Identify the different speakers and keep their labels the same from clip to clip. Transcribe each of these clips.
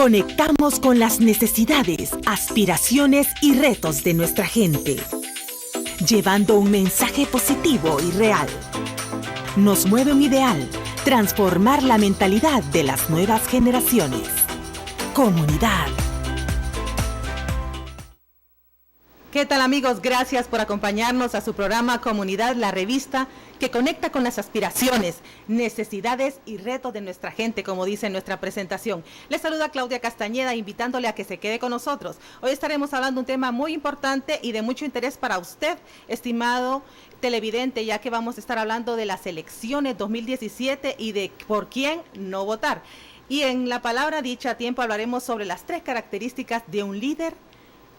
Speaker 1: Conectamos con las necesidades, aspiraciones y retos de nuestra gente, llevando un mensaje positivo y real. Nos mueve un ideal: transformar la mentalidad de las nuevas generaciones. Comunidad. ¿Qué tal, amigos? Gracias por acompañarnos a su programa Comunidad, la revista que conecta con las aspiraciones, necesidades y retos de nuestra gente, como dice en nuestra presentación. Les saluda Claudia Castañeda, invitándole a que se quede con nosotros. Hoy estaremos hablando de un tema muy importante y de mucho interés para usted, estimado televidente, ya que vamos a estar hablando de las elecciones 2017 y de por quién no votar. Y en la palabra dicha a tiempo hablaremos sobre las 3 características de un líder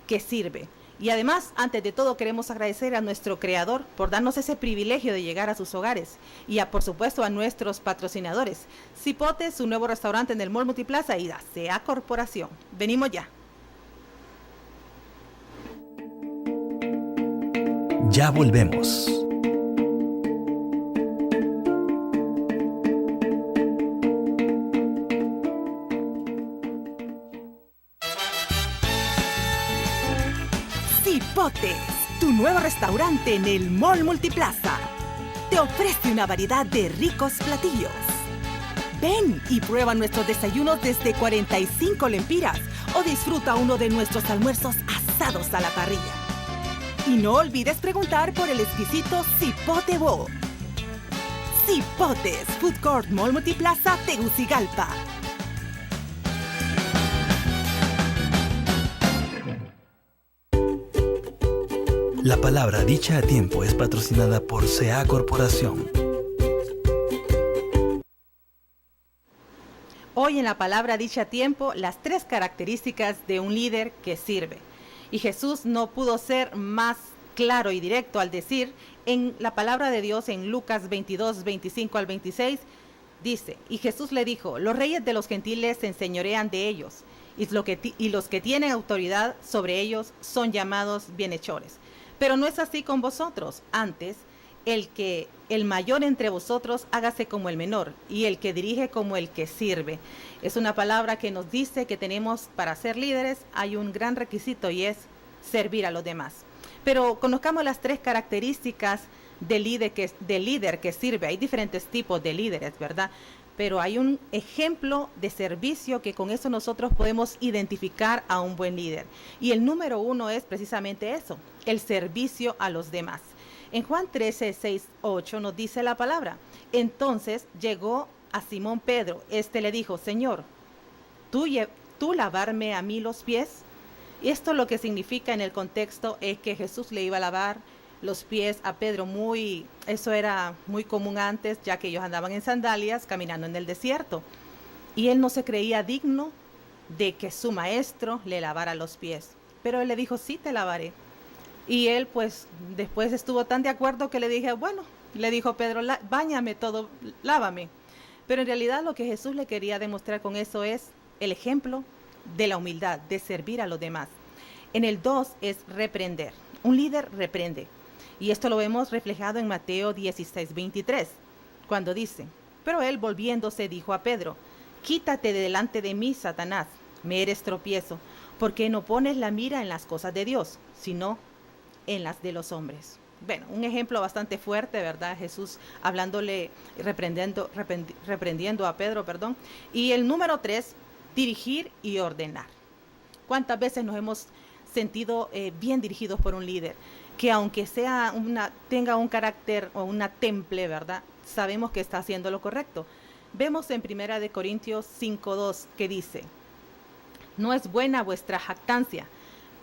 Speaker 1: que sirve. Y además, antes de todo, queremos agradecer a nuestro creador por darnos ese privilegio de llegar a sus hogares y por supuesto a nuestros patrocinadores, Cipote, su nuevo restaurante en el Mall Multiplaza, y ASEA Corporación. Venimos ya.
Speaker 2: Ya volvemos.
Speaker 1: Cipotes, tu nuevo restaurante en el Mall Multiplaza, te ofrece una variedad de ricos platillos. Ven y prueba nuestros desayunos desde 45 lempiras o disfruta uno de nuestros almuerzos asados a la parrilla. Y no olvides preguntar por el exquisito Cipote Bowl. Cipotes, Food Court Mall Multiplaza, Tegucigalpa.
Speaker 2: La palabra dicha a tiempo es patrocinada por ASEA Corporación.
Speaker 1: Hoy en la palabra dicha a tiempo, las 3 características de un líder que sirve. Y Jesús no pudo ser más claro y directo al decir en la palabra de Dios en Lucas 22, 25 al 26, dice: y Jesús le dijo, los reyes de los gentiles se enseñorean de ellos, y los que tienen autoridad sobre ellos son llamados bienhechores. Pero no es así con vosotros. Antes, el mayor entre vosotros hágase como el menor, y el que dirige como el que sirve. Es una palabra que nos dice que tenemos, para ser líderes, hay un gran requisito, y es servir a los demás. Pero conozcamos las 3 características del líder que sirve. Hay diferentes tipos de líderes, ¿verdad? Pero hay un ejemplo de servicio que con eso nosotros podemos identificar a un buen líder. Y el número 1 es precisamente eso, el servicio a los demás. En Juan 13, 6, 8 nos dice la palabra: entonces llegó a Simón Pedro, le dijo, Señor, ¿tú lavarme a mí los pies? Y esto lo que significa en el contexto es que Jesús le iba a lavar los pies a Pedro. Eso era muy común antes, ya que ellos andaban en sandalias caminando en el desierto. Y él no se creía digno de que su maestro le lavara los pies. Pero él le dijo, sí, te lavaré. Y él pues después estuvo tan de acuerdo que le dijo Pedro, báñame todo, lávame. Pero en realidad lo que Jesús le quería demostrar con eso es el ejemplo de la humildad, de servir a los demás. En el 2 es reprender. Un líder reprende. Y esto lo vemos reflejado en Mateo 16, 23, cuando dice, pero él volviéndose dijo a Pedro, quítate de delante de mí, Satanás, me eres tropiezo, porque no pones la mira en las cosas de Dios, sino en las de los hombres. Bueno, un ejemplo bastante fuerte, ¿verdad? Jesús hablándole, reprendiendo a Pedro, perdón. Y el número 3, dirigir y ordenar. ¿Cuántas veces nos hemos sentido bien dirigidos por un líder? Que aunque tenga un carácter o una temple, ¿verdad? Sabemos que está haciendo lo correcto. Vemos en 1 Corintios 5:2 que dice, no es buena vuestra jactancia.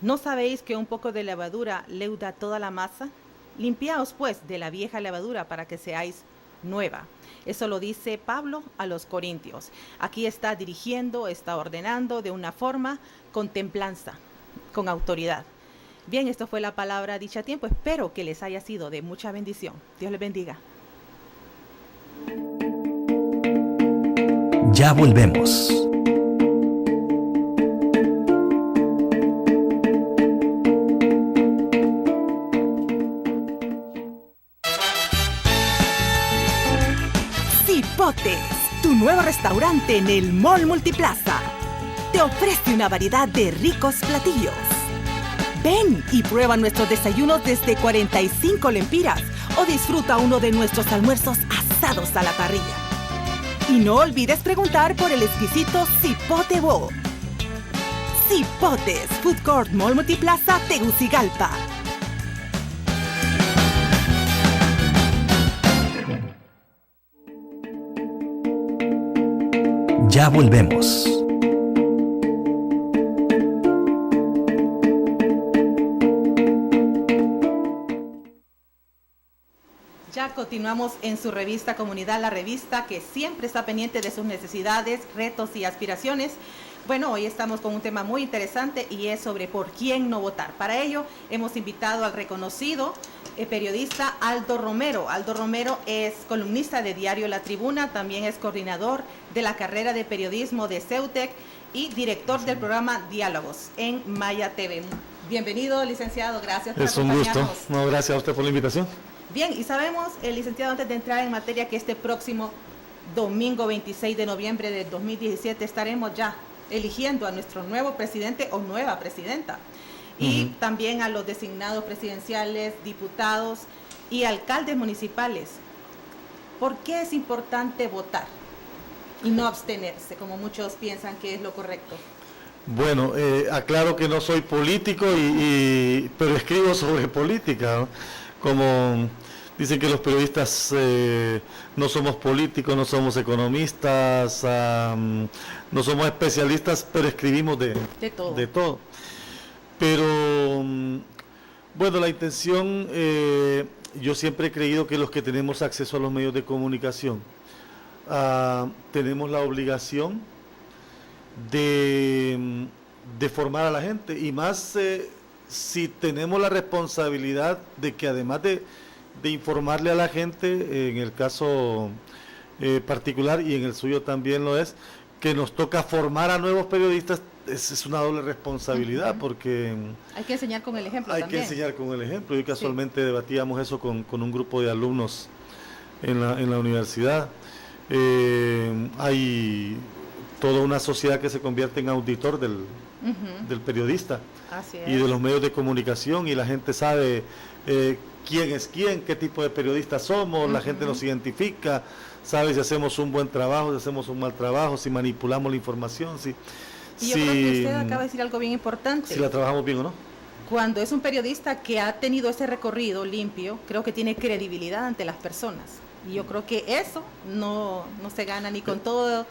Speaker 1: ¿No sabéis que un poco de levadura leuda toda la masa? Limpiaos pues de la vieja levadura para que seáis nueva. Eso lo dice Pablo a los Corintios. Aquí está dirigiendo, está ordenando de una forma con templanza, con autoridad. Bien, esto fue la palabra dicha a tiempo. Espero que les haya sido de mucha bendición. Dios les bendiga.
Speaker 2: Ya volvemos.
Speaker 1: Cipotes, tu nuevo restaurante en el Mall Multiplaza. te ofrece una variedad de ricos platillos. Ven y prueba nuestros desayunos desde 45 lempiras o disfruta uno de nuestros almuerzos asados a la parrilla. Y no olvides preguntar por el exquisito Cipote Bowl. Cipotes Food Court Mall Multiplaza, Tegucigalpa.
Speaker 2: Ya volvemos.
Speaker 1: Ya continuamos en su revista Comunidad, la revista que siempre está pendiente de sus necesidades, retos y aspiraciones. Bueno, hoy estamos con un tema muy interesante y es sobre por quién no votar. Para ello hemos invitado al reconocido periodista Aldo Romero. Aldo Romero es columnista de Diario La Tribuna, también es coordinador de la carrera de periodismo de CEUTEC y director del programa Diálogos en Maya TV. Bienvenido, licenciado, gracias por acompañarnos.
Speaker 3: Es un gusto. No, gracias a usted por la invitación.
Speaker 1: Bien, y sabemos, licenciado, antes de entrar en materia, que este próximo domingo 26 de noviembre de 2017 estaremos ya eligiendo a nuestro nuevo presidente o nueva presidenta. Y también a los designados presidenciales, diputados y alcaldes municipales. ¿Por qué es importante votar y no abstenerse, como muchos piensan que es lo correcto?
Speaker 3: Bueno, aclaro que no soy político, pero escribo sobre política, ¿no? Como dicen que los periodistas no somos políticos, no somos economistas, no somos especialistas, pero escribimos de todo. Pero, bueno, la intención, yo siempre he creído que los que tenemos acceso a los medios de comunicación tenemos la obligación de formar a la gente, y más si tenemos la responsabilidad de que además de informarle a la gente, en el caso particular y en el suyo también lo es, que nos toca formar a nuevos periodistas. Es una doble responsabilidad, porque
Speaker 1: hay que enseñar con el ejemplo.
Speaker 3: Hay que enseñar con el ejemplo. Y casualmente debatíamos eso con un grupo de alumnos en la universidad. Hay toda una sociedad que se convierte en auditor del periodista.
Speaker 1: Así es.
Speaker 3: Y de los medios de comunicación, y la gente sabe quién es quién, qué tipo de periodistas somos, la gente nos identifica, sabe si hacemos un buen trabajo, si hacemos un mal trabajo, si manipulamos la información,
Speaker 1: y yo creo que usted acaba de decir algo bien importante.
Speaker 3: Si la trabajamos bien o no.
Speaker 1: Cuando es un periodista que ha tenido ese recorrido limpio, creo que tiene credibilidad ante las personas. Y yo creo que eso no se gana ni con todo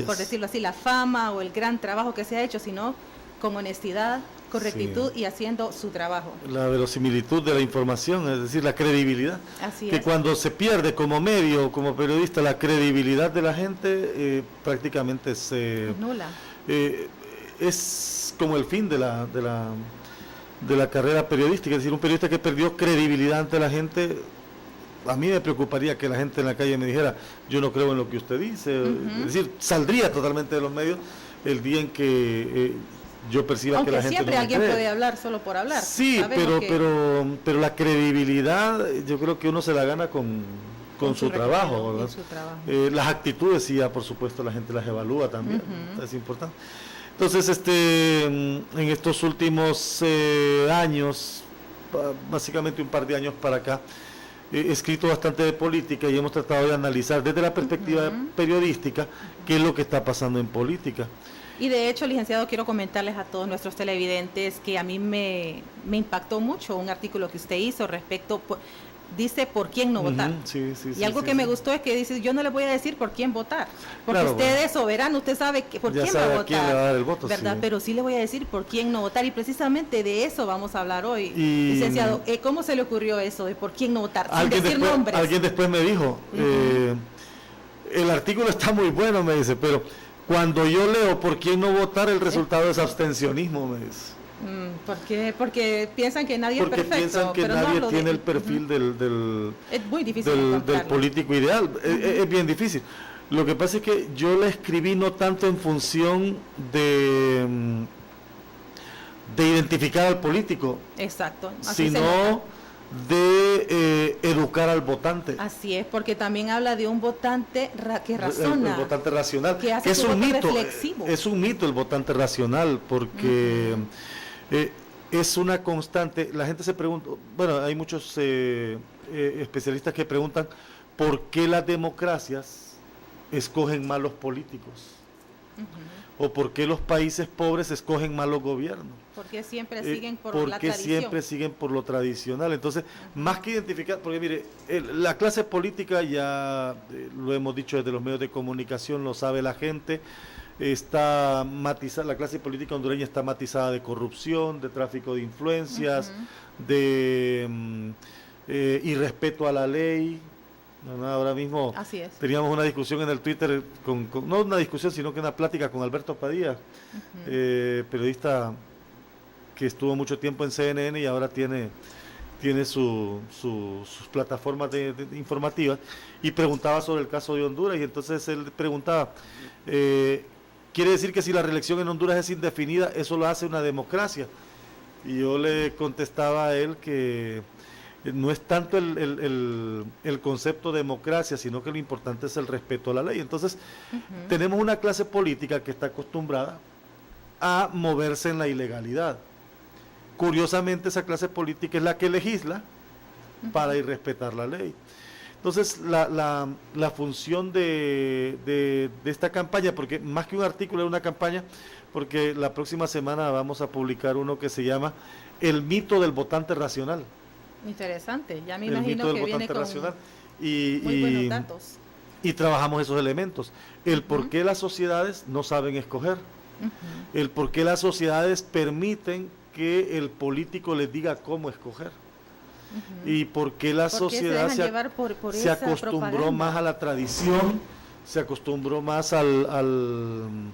Speaker 1: por decirlo así, la fama o el gran trabajo que se ha hecho, sino con honestidad, con rectitud y haciendo su trabajo. La
Speaker 3: verosimilitud de la información, es decir, la credibilidad.
Speaker 1: Así
Speaker 3: que
Speaker 1: es.
Speaker 3: Cuando se pierde como medio, como periodista, la credibilidad de la gente, prácticamente se
Speaker 1: nula.
Speaker 3: Es como el fin de la carrera periodística. Es decir, un periodista que perdió credibilidad ante la gente, a mí me preocuparía que la gente en la calle me dijera, yo no creo en lo que usted dice. Es decir, saldría totalmente de los medios el día en que yo perciba que la gente
Speaker 1: siempre
Speaker 3: no me
Speaker 1: alguien
Speaker 3: cree.
Speaker 1: puede hablar solo por hablar.
Speaker 3: Sí, pero la credibilidad yo creo que uno se la gana con su trabajo, ¿verdad?
Speaker 1: Su trabajo.
Speaker 3: Las actitudes, sí, ya por supuesto la gente las evalúa también, es importante. Entonces, en estos últimos años, básicamente un par de años para acá, he escrito bastante de política y hemos tratado de analizar desde la perspectiva periodística qué es lo que está pasando en política.
Speaker 1: Y de hecho, licenciado, quiero comentarles a todos nuestros televidentes que a mí me impactó mucho un artículo que usted hizo respecto, dice por quién no votar. Y algo que me gustó es que dice, yo no le voy a decir por quién votar, porque usted es soberano, usted sabe por quién va a votar,
Speaker 3: quién le va a dar el voto,
Speaker 1: ¿verdad? Pero sí le voy a decir por quién no votar, y precisamente de eso vamos a hablar hoy. Licenciado, ¿cómo se le ocurrió eso de por quién no votar? Sin decir nombres.
Speaker 3: Alguien después me dijo, el artículo está muy bueno, me dice, pero cuando yo leo por quién no votar, el resultado es abstencionismo, me dice.
Speaker 1: ¿Por qué? Porque piensan que nadie es perfecto.
Speaker 3: Porque piensan que nadie tiene el perfil
Speaker 1: es muy difícil
Speaker 3: del político ideal. Es bien difícil. Lo que pasa es que yo la escribí no tanto en función de identificar al político,
Speaker 1: exacto,
Speaker 3: sino de educar al votante.
Speaker 1: Así es, porque también habla de un votante que razona.
Speaker 3: El votante racional.
Speaker 1: Que hace
Speaker 3: es
Speaker 1: su
Speaker 3: un
Speaker 1: voto
Speaker 3: mito.
Speaker 1: reflexivo.
Speaker 3: Es un mito el votante racional, porque es una constante. La gente se pregunta, bueno, hay muchos especialistas que preguntan por qué las democracias escogen malos políticos. O por qué los países pobres escogen malos gobiernos.
Speaker 1: Porque siempre siguen por la
Speaker 3: porque
Speaker 1: tradición.
Speaker 3: siempre siguen por lo tradicional. Entonces, más que identificar, porque mire, la clase política ya lo hemos dicho desde los medios de comunicación, lo sabe la gente, está matizada, la clase política hondureña está matizada de corrupción, de tráfico de influencias, de irrespeto a la ley. Ahora mismo teníamos una discusión en el Twitter, no una discusión, sino que una plática con Alberto Padilla, periodista que estuvo mucho tiempo en CNN y ahora tiene sus plataformas informativas, y preguntaba sobre el caso de Honduras, y entonces él preguntaba, ¿quiere decir que si la reelección en Honduras es indefinida, eso lo hace una democracia? Y yo le contestaba a él que no es tanto el concepto de democracia, sino que lo importante es el respeto a la ley. Entonces, tenemos una clase política que está acostumbrada a moverse en la ilegalidad. Curiosamente, esa clase política es la que legisla para irrespetar la ley. Entonces, la función de esta campaña, porque más que un artículo es una campaña, porque la próxima semana vamos a publicar uno que se llama El mito del votante racional.
Speaker 1: Interesante, ya me imagino que viene con
Speaker 3: racional.
Speaker 1: muy buenos datos.
Speaker 3: Y trabajamos esos elementos. El por qué las sociedades no saben escoger. El por qué las sociedades permiten que el político les diga cómo escoger. Y por qué la sociedad se acostumbró más a la tradición, se acostumbró más al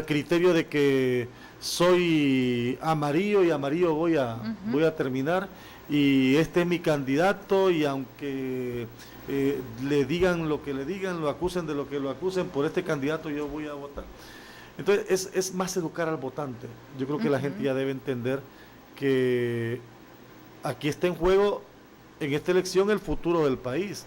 Speaker 3: criterio de que soy amarillo y amarillo voy a terminar, y este es mi candidato, y aunque le digan lo que le digan, lo acusen de lo que lo acusen, por este candidato yo voy a votar. Entonces es más educar al votante. Yo creo que la gente ya debe entender que aquí está en juego, en esta elección, el futuro del país.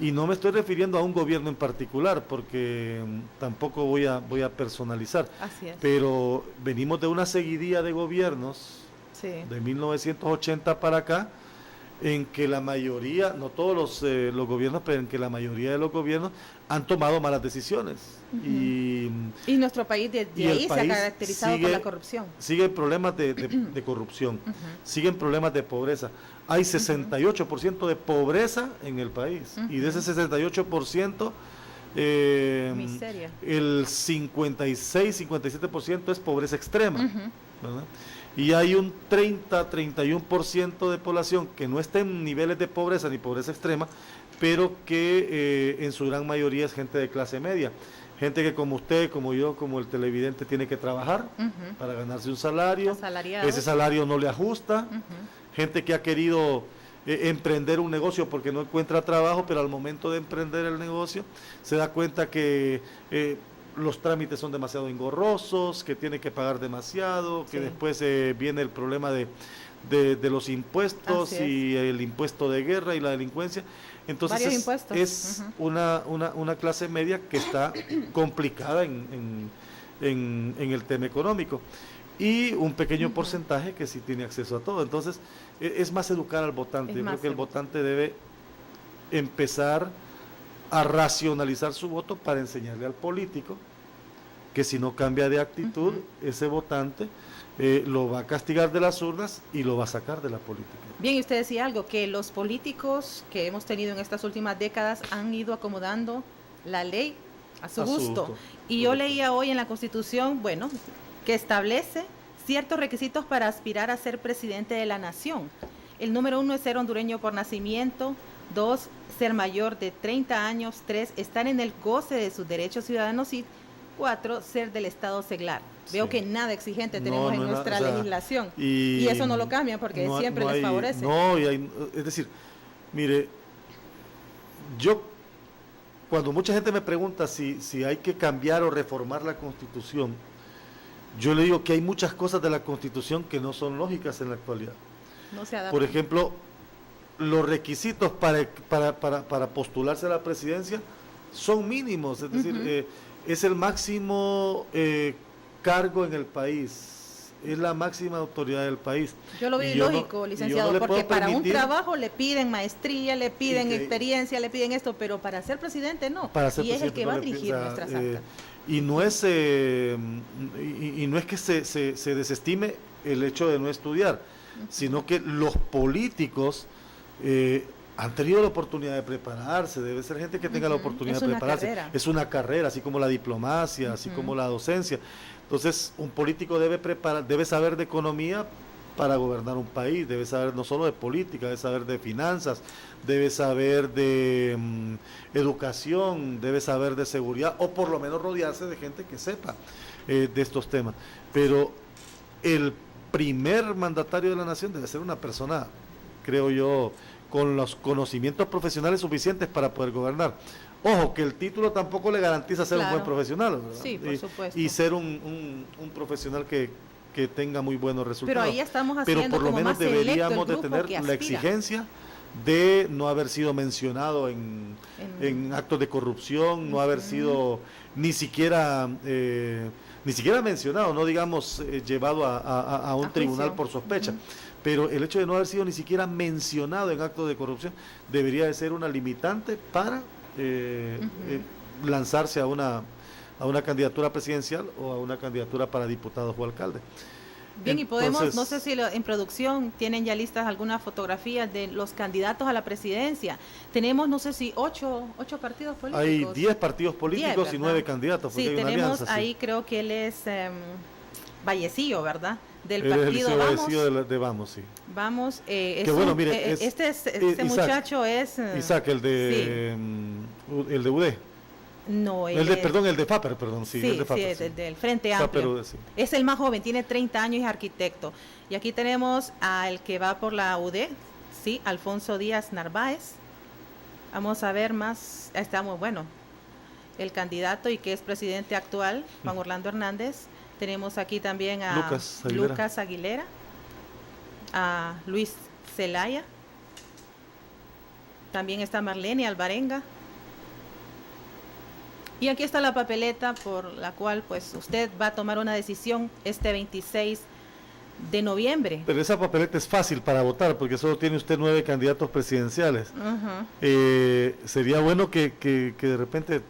Speaker 3: Y no me estoy refiriendo a un gobierno en particular, porque tampoco voy a personalizar.
Speaker 1: Así es.
Speaker 3: Pero venimos de una seguidilla de gobiernos, de 1980 para acá, en que la mayoría, no todos los gobiernos, pero en que la mayoría de los gobiernos han tomado malas decisiones. Y
Speaker 1: nuestro país de ahí se ha caracterizado por la corrupción.
Speaker 3: Siguen problemas de corrupción, siguen problemas de pobreza. Hay 68% de pobreza en el país, y de ese 68%,
Speaker 1: miseria.
Speaker 3: El 56-57% es pobreza extrema, ¿verdad? Y hay un 30-31% de población que no está en niveles de pobreza ni pobreza extrema, pero que en su gran mayoría es gente de clase media, gente que como usted, como yo, como el televidente, tiene que trabajar para ganarse un salario, ese salario no le ajusta, gente que ha querido emprender un negocio porque no encuentra trabajo, pero al momento de emprender el negocio se da cuenta que los trámites son demasiado engorrosos, que tiene que pagar demasiado, que después viene el problema de los impuestos y el impuesto de guerra y la delincuencia. Entonces es una clase media que está complicada en el tema económico, y un pequeño porcentaje que sí tiene acceso a todo. Entonces es más educar al votante. Yo creo que el votante debe empezar a racionalizar su voto para enseñarle al político que si no cambia de actitud, ese votante lo va a castigar de las urnas y lo va a sacar de la política.
Speaker 1: Bien, y usted decía algo, que los políticos que hemos tenido en estas últimas décadas han ido acomodando la ley a su gusto. Y yo leía hoy en la Constitución, bueno, que establece ciertos requisitos para aspirar a ser presidente de la nación. El número 1 es ser hondureño por nacimiento, 2, ser mayor de 30 años, 3, estar en el goce de sus derechos ciudadanos, y 4, ser del estado seglar. Veo que nada exigente tenemos en nuestra legislación, y eso no lo cambia porque siempre les favorece.
Speaker 3: Es decir, mire, yo, cuando mucha gente me pregunta si hay que cambiar o reformar la Constitución, yo le digo que hay muchas cosas de la Constitución que no son lógicas en la actualidad.
Speaker 1: No se adaptan.
Speaker 3: Por ejemplo, los requisitos para postularse a la presidencia son mínimos, es decir, es el máximo cargo en el país, es la máxima autoridad del país.
Speaker 1: Yo lo veo ilógico, licenciado, porque para un trabajo le piden maestría, le piden experiencia, le piden esto, pero para ser presidente no, y es el que va a dirigir nuestras actas.
Speaker 3: Y no es que se desestime el hecho de no estudiar, sino que los políticos han tenido la oportunidad de prepararse, debe ser gente que tenga la oportunidad de prepararse. Es una carrera, así como la diplomacia, así como la docencia. Entonces, un político debe saber de economía para gobernar un país, debe saber no solo de política, debe saber de finanzas, debe saber de educación, debe saber de seguridad, o por lo menos rodearse de gente que sepa de estos temas. Pero el primer mandatario de la nación debe ser una persona, creo yo, con los conocimientos profesionales suficientes para poder gobernar. Ojo, que el título tampoco le garantiza ser un buen profesional, ¿verdad?
Speaker 1: Sí, por supuesto.
Speaker 3: Y ser un profesional que tenga muy buenos resultados.
Speaker 1: Pero ahí estamos haciendo,
Speaker 3: pero por lo menos deberíamos de tener la exigencia de no haber sido mencionado en actos de corrupción, no haber sido ni siquiera mencionado, no digamos llevado a un tribunal por sospecha. Pero el hecho de no haber sido ni siquiera mencionado en actos de corrupción debería de ser una limitante para lanzarse a una candidatura presidencial o a una candidatura para diputados o alcalde.
Speaker 1: Bien, y podemos, no sé si en producción tienen ya listas algunas fotografías de los candidatos a la presidencia. Tenemos, no sé si 8 partidos políticos.
Speaker 3: Hay 10 partidos políticos 10, y 9 candidatos.
Speaker 1: Sí, tenemos alianza, ahí creo que él es Vallecillo, ¿verdad? Del partido Vamos.
Speaker 3: De Vamos, sí.
Speaker 1: Vamos,
Speaker 3: bueno, mire,
Speaker 1: este
Speaker 3: Isaac,
Speaker 1: muchacho es...
Speaker 3: Isaac, el de UD.
Speaker 1: No,
Speaker 3: el de FAPER, perdón, sí, el de FAPER,
Speaker 1: sí, del Frente Amplio.
Speaker 3: FAPER, sí.
Speaker 1: Es el más joven, tiene 30 años y es arquitecto. Y aquí tenemos al que va por la UD, sí, Alfonso Díaz Narváez. Vamos a ver más, estamos, bueno, el candidato y que es presidente actual, Juan Orlando Hernández. Tenemos aquí también a Lucas Aguilera, a Luis Zelaya. También está Marlene Alvarenga. Y aquí está la papeleta por la cual pues usted va a tomar una decisión este 26 de noviembre.
Speaker 3: Pero esa papeleta es fácil para votar porque solo tiene usted 9 candidatos presidenciales. Sería bueno que de repente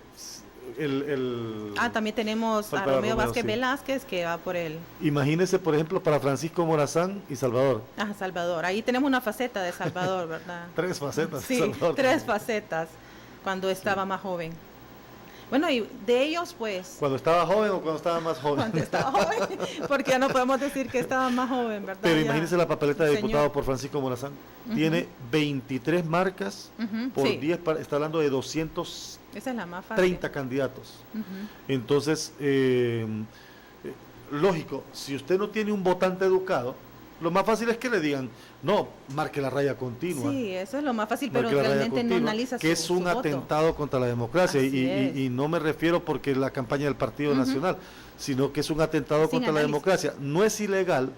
Speaker 1: también tenemos a Romeo Vázquez Velázquez que va por él.
Speaker 3: Imagínese, por ejemplo, para Francisco Morazán y Salvador.
Speaker 1: Salvador. Ahí tenemos una faceta de Salvador, ¿verdad?
Speaker 3: 3 facetas.
Speaker 1: Sí,
Speaker 3: Salvador.
Speaker 1: 3 facetas cuando estaba más joven. Bueno, y de ellos, pues...
Speaker 3: ¿Cuando estaba joven o cuando estaba más joven?
Speaker 1: Cuando estaba joven, porque ya no podemos decir que estaba más joven, ¿verdad?
Speaker 3: Pero imagínese la papeleta de diputado por Francisco Morazán. Tiene 23 marcas por 10, está hablando de 200...
Speaker 1: Esa es la más fácil.
Speaker 3: 30 candidatos. Entonces, lógico, si usted no tiene un votante educado, lo más fácil es que le digan, no, marque la raya continua.
Speaker 1: Sí, eso es lo más fácil, pero realmente no analiza
Speaker 3: que es un atentado contra la democracia y no me refiero porque es la campaña del Partido Nacional, sino que es un atentado contra la democracia. No es ilegal,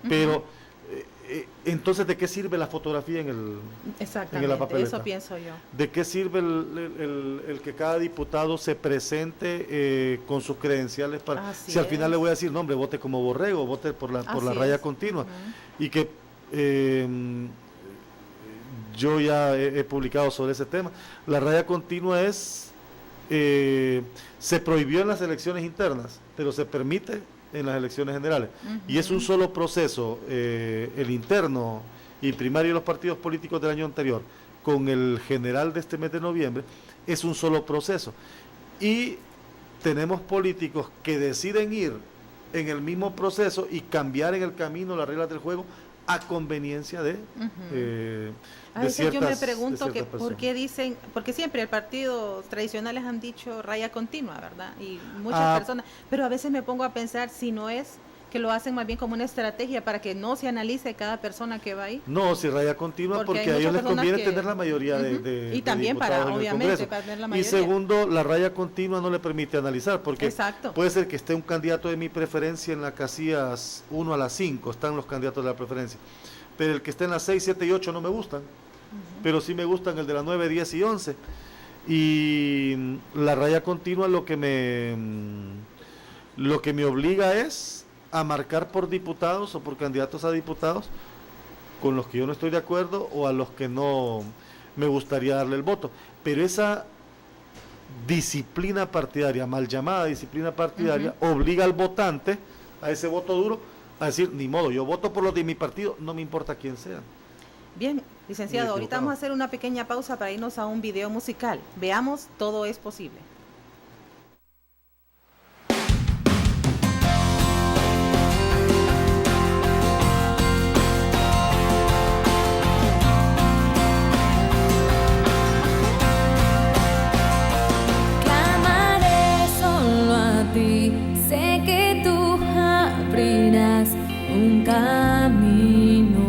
Speaker 3: pero entonces ¿de qué sirve la fotografía en la papeleta?
Speaker 1: Eso pienso yo.
Speaker 3: ¿De qué sirve el que cada diputado se presente con sus credenciales para si al final le voy a decir, no hombre, vote como borrego, vote por la raya continua? Y que yo ya he publicado sobre ese tema. La raya continua se prohibió en las elecciones internas, pero se permite en las elecciones generales. Y es un solo proceso, el interno y primario de los partidos políticos del año anterior, con el general de este mes de noviembre, es un solo proceso. Y tenemos políticos que deciden ir en el mismo proceso y cambiar en el camino las reglas del juego a conveniencia de ciertas,
Speaker 1: yo me pregunto que por qué dicen, porque siempre el partido tradicionales han dicho raya continua, ¿verdad? Y muchas personas, pero a veces me pongo a pensar si no es que lo hacen más bien como una estrategia para que no se analice cada persona que va ahí.
Speaker 3: No, si raya continua, porque a ellos les conviene tener la mayoría de
Speaker 1: y también para, obviamente, para tener la mayoría.
Speaker 3: Y segundo, la raya continua no le permite analizar, porque
Speaker 1: Exacto.
Speaker 3: puede ser que esté un candidato de mi preferencia en las casillas 1 a las 5, están los candidatos de la preferencia, pero el que esté en las 6, 7 y 8 no me gustan, pero sí me gustan el de las 9, 10 y 11. Y la raya continua lo que me obliga es a marcar por diputados o por candidatos a diputados con los que yo no estoy de acuerdo o a los que no me gustaría darle el voto. Pero esa disciplina partidaria, mal llamada disciplina partidaria, obliga al votante a ese voto duro a decir, ni modo, yo voto por los de mi partido, no me importa quién sea.
Speaker 1: Bien, licenciado, ahorita vamos a hacer una pequeña pausa para irnos a un video musical. Veamos Todo es Posible.
Speaker 4: Sé que tú abrirás un camino.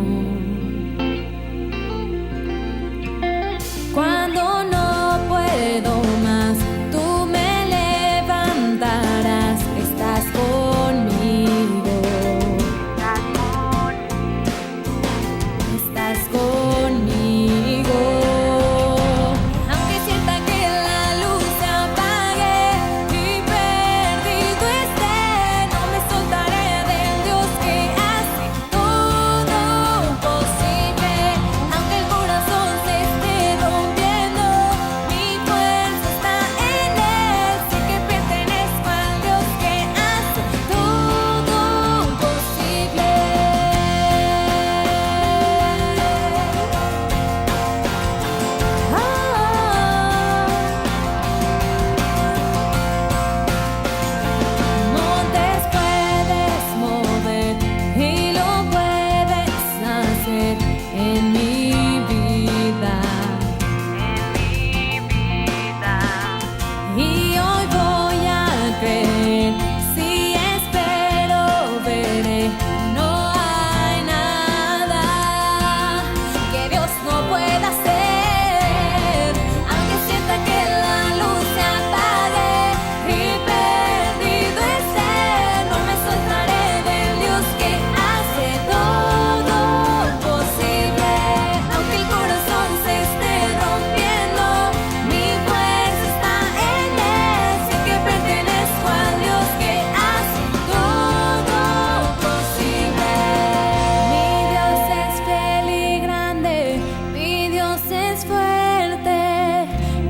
Speaker 4: Cuando no puedo más, tú me levantarás. Estás conmigo. Estás conmigo. Aunque sienta que la luz se apague y perdido esté, no me soltaré del Dios que hace todo posible. Aunque el corazón se esté rompiendo, mi fuerza está en Él. Sé que pertenezco al Dios que hace todo posible. Montes puedes mover y lo puedes hacer en mi vida. Y hoy voy a creer, si espero veré, no hay nada que Dios no pueda hacer. Aunque sienta que la luz se apague y perdido esté, no me soltaré del Dios que hace todo posible. Aunque el corazón se esté rompiendo, mi fuerza está en Él. Sé que pertenezco al Dios que hace todo posible. Mi Dios es fiel y grande, mi Dios es fuerte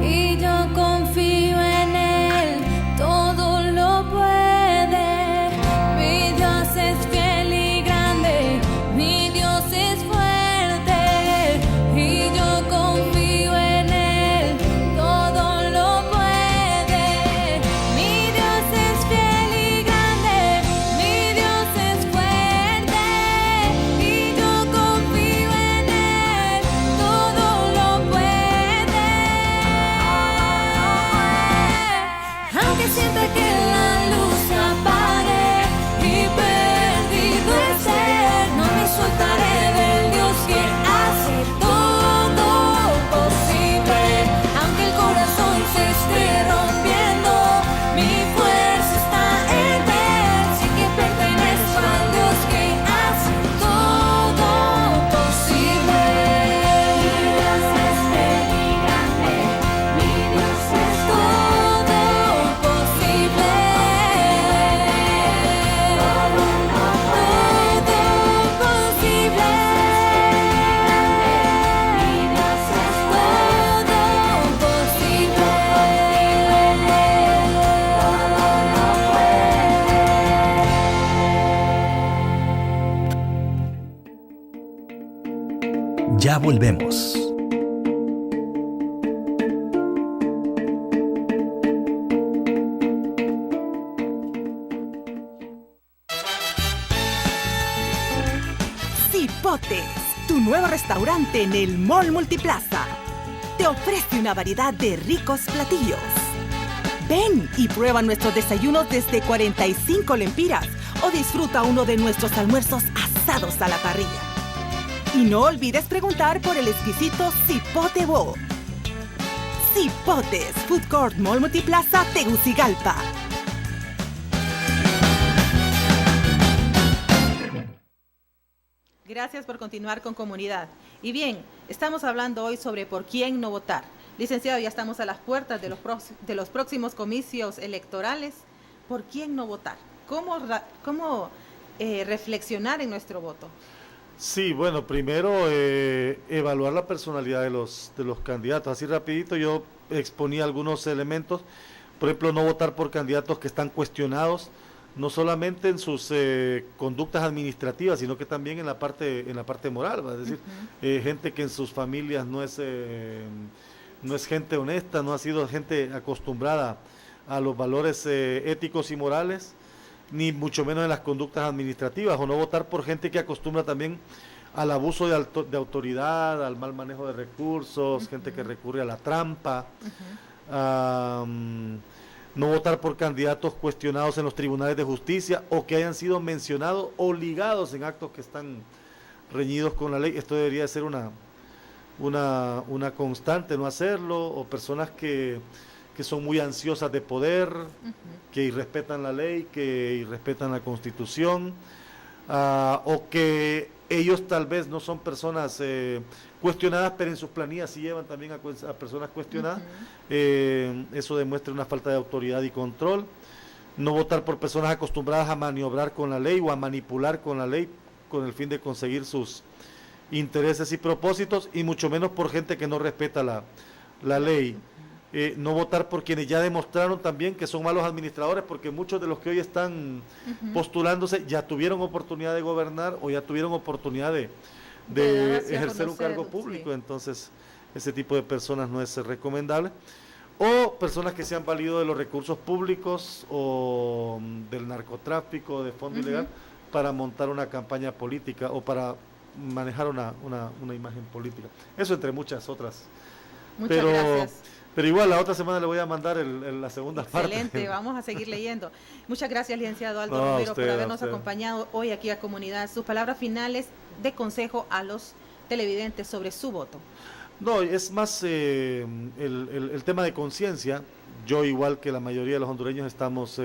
Speaker 4: y yo confío en Él, todo lo puede. Mi Dios es fiel y grande, mi Dios es fuerte y yo confío en Él, todo lo puede. Mi Dios es fiel y grande, mi Dios es fuerte y yo confío en Él, todo lo puede. Aunque sienta que la luz se apague y perdido esté, no me soltaré del Dios que hace todo posible. Aunque el corazón se esté rompiendo, mi fuerza está en Él. Sé que pertenezco al Dios que hace todo posible. Mi Dios es fiel y grande, mi Dios es todo posible. Todo posible. Mi Dios es todo posible.
Speaker 2: Ya volvemos.
Speaker 5: Cipotes, tu nuevo restaurante en el Mall Multiplaza, te ofrece una variedad de ricos platillos. Ven y prueba nuestros desayunos desde 45 lempiras o o disfruta uno de nuestros almuerzos asados a la parrilla. Y no olvides preguntar por el exquisito Cipote Bo. Cipotes, Food Court Mall Multiplaza, Tegucigalpa.
Speaker 1: Gracias por continuar con Comunidad. Y bien, estamos hablando hoy sobre por quién no votar. Licenciado, ya estamos a las puertas de los próximos comicios electorales. ¿Por quién no votar? ¿Cómo reflexionar en nuestro voto?
Speaker 3: Sí, bueno, primero evaluar la personalidad de los candidatos. Así rapidito yo exponía algunos elementos. Por ejemplo, no votar por candidatos que están cuestionados, no solamente en sus conductas administrativas, sino que también en la parte moral, ¿va? Es decir, gente que en sus familias no es gente honesta, no ha sido gente acostumbrada a los valores éticos y morales, ni mucho menos en las conductas administrativas, o no votar por gente que acostumbra también al abuso de autoridad, al mal manejo de recursos, gente que recurre a la trampa, no votar por candidatos cuestionados en los tribunales de justicia o que hayan sido mencionados o ligados en actos que están reñidos con la ley. Esto debería ser una constante, no hacerlo, o personas que son muy ansiosas de poder, que irrespetan la ley, que irrespetan la Constitución, o que ellos tal vez no son personas cuestionadas, pero en sus planillas sí llevan también a personas cuestionadas. Eso demuestra una falta de autoridad y control. No votar por personas acostumbradas a maniobrar con la ley o a manipular con la ley con el fin de conseguir sus intereses y propósitos, y mucho menos por gente que no respeta la ley. No votar por quienes ya demostraron también que son malos administradores, porque muchos de los que hoy están postulándose ya tuvieron oportunidad de gobernar o ya tuvieron oportunidad de ejercer un cargo público, sí. Entonces ese tipo de personas no es recomendable. O personas que se han valido de los recursos públicos o del narcotráfico, de fondo ilegal, para montar una campaña política o para manejar una imagen política. Eso entre muchas otras.
Speaker 1: Muchas gracias.
Speaker 3: Pero igual la otra semana le voy a mandar la segunda parte.
Speaker 1: Excelente, vamos a seguir leyendo. Muchas gracias, licenciado Aldo Romero, por habernos acompañado hoy aquí a Comunidad. Sus palabras finales de consejo a los televidentes sobre su voto.
Speaker 3: No, es más el tema de conciencia. Yo, igual que la mayoría de los hondureños, estamos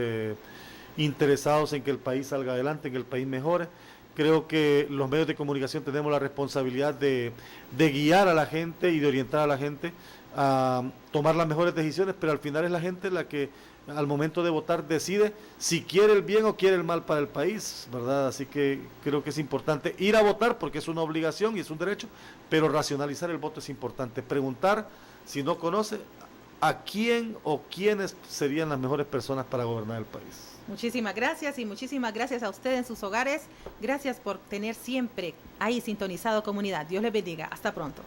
Speaker 3: interesados en que el país salga adelante, en que el país mejore. Creo que los medios de comunicación tenemos la responsabilidad de guiar a la gente y de orientar a la gente a tomar las mejores decisiones, pero al final es la gente la que al momento de votar decide si quiere el bien o quiere el mal para el país, ¿verdad? Así que creo que es importante ir a votar porque es una obligación y es un derecho, pero racionalizar el voto es importante. Preguntar, si no conoce, a quién o quiénes serían las mejores personas para gobernar el país.
Speaker 1: Muchísimas gracias, y muchísimas gracias a ustedes en sus hogares. Gracias por tener siempre ahí sintonizado Comunidad. Dios les bendiga. Hasta pronto.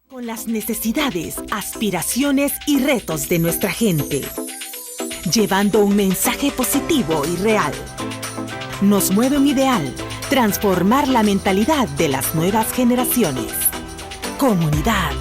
Speaker 5: Con las necesidades, aspiraciones y retos de nuestra gente, llevando un mensaje positivo y real. Nos mueve un ideal: transformar la mentalidad de las nuevas generaciones. Comunidad.